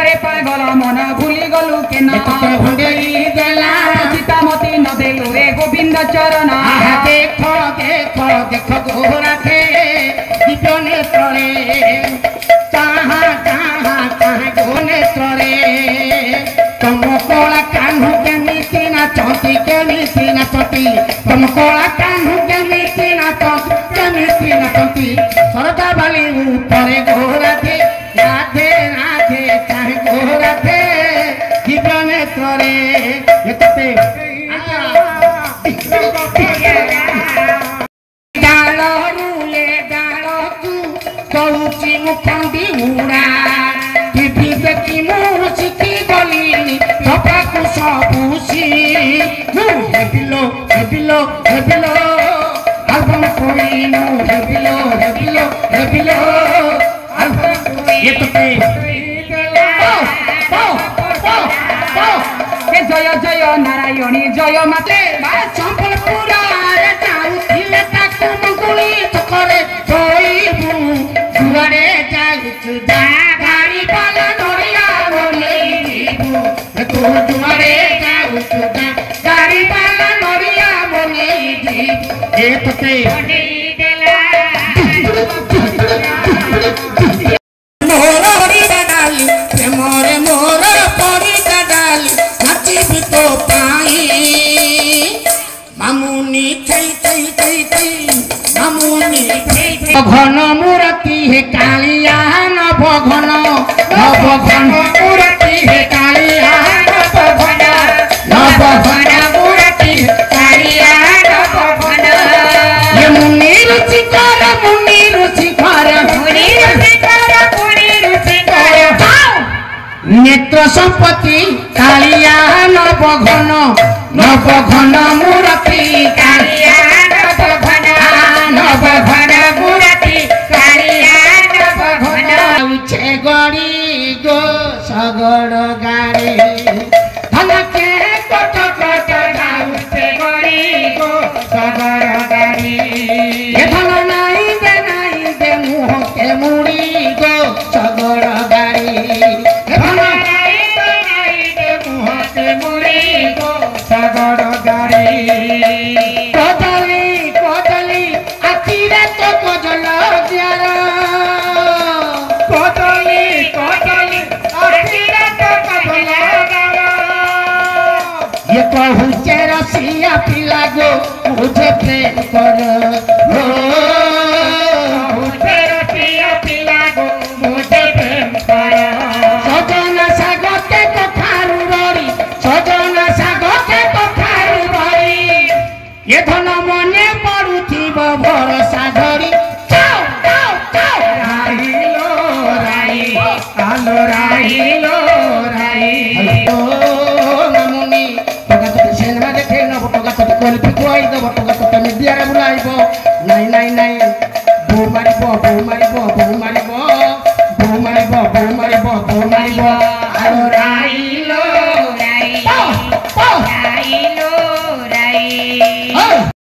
रे पागल मन भूली गलु केना सीतामती न देलु रे गोविंद चरण देख देख देख गोरा थे दिव्य नेत्रे चाहा चाहा चाहा गो नेत्रे तुम कोला कान्हू केमिति नाचती तुम कोला कान्हू केमिति नाचती सरदा बाली ऊपरे गोरा थे राधे राधे चाहे गोरा थे दिव्य नेत्रे डाल रुले डाल तू कौची मुखंडी उड़ा टीवी देखी मोर शिखी गली थपाकू सबुसी हेबिलो हेबिलो हेबिलो आल्बम कोइनो हेबिलो हेबिलो हेबिलो आल्बम ये तो पे जय जय नारायणी जय माते संबलपुर जाऊले ताकू मंगुली करे जोईबू जुआड़े जाऊचु गाड़ी वाला नोरिया बोलेबू तू जुआड़े जाऊचु गाड़ी वाला नोरिया बोलेबू ए तोते मोरी डाली मोरे मोर परी डाली नाची तो पाई मामुनी थई थई थई थई मामुनी थई थई घन मूर्ति है कालिया नव घन मूर्ति है कालिया नव घन मूर्ति कालिया नव घन ये मुनि रुचि कर नेत्र संपत्ति कालिया नव घन मूर्ति कालिया नव घन मूर्ति कालिया नव घन उछे गड़ी गो सगड़ गाड़ी धन के कोट कोट उछे गड़ी गो सगड़ गाड़ी ये धन नहीं दे मुँह के मुड़ी गो सगड़ गाड़ी सगड़ गाड़ी कोदली कोदली आखिरे तो कोजल दियार कोदली कोदली आखिरे तो कोजल दियार ये कहूचे रसिया पिला गो मुझे प्रेम कर मुझे रसिया पिला गो मुझे प्रेम कर सजना सागते कथारू रड़ी सजना सागते कथारू रड़ी ये धन मने पड़ुथिब भरोसा धरी चाओ चाओ चाओ राहिलो राही आलो राहिलो राही हेलो मामुनी टका तो सिनेमा देखे न टका तो क्वालिटी कोई दब टका तो मीडिया रे बुलाइबो नाइ नाइ नाइ बो मारिबो बो मारिबो बो मारिबो बो मारिबो बो मारिबो बो मारिबो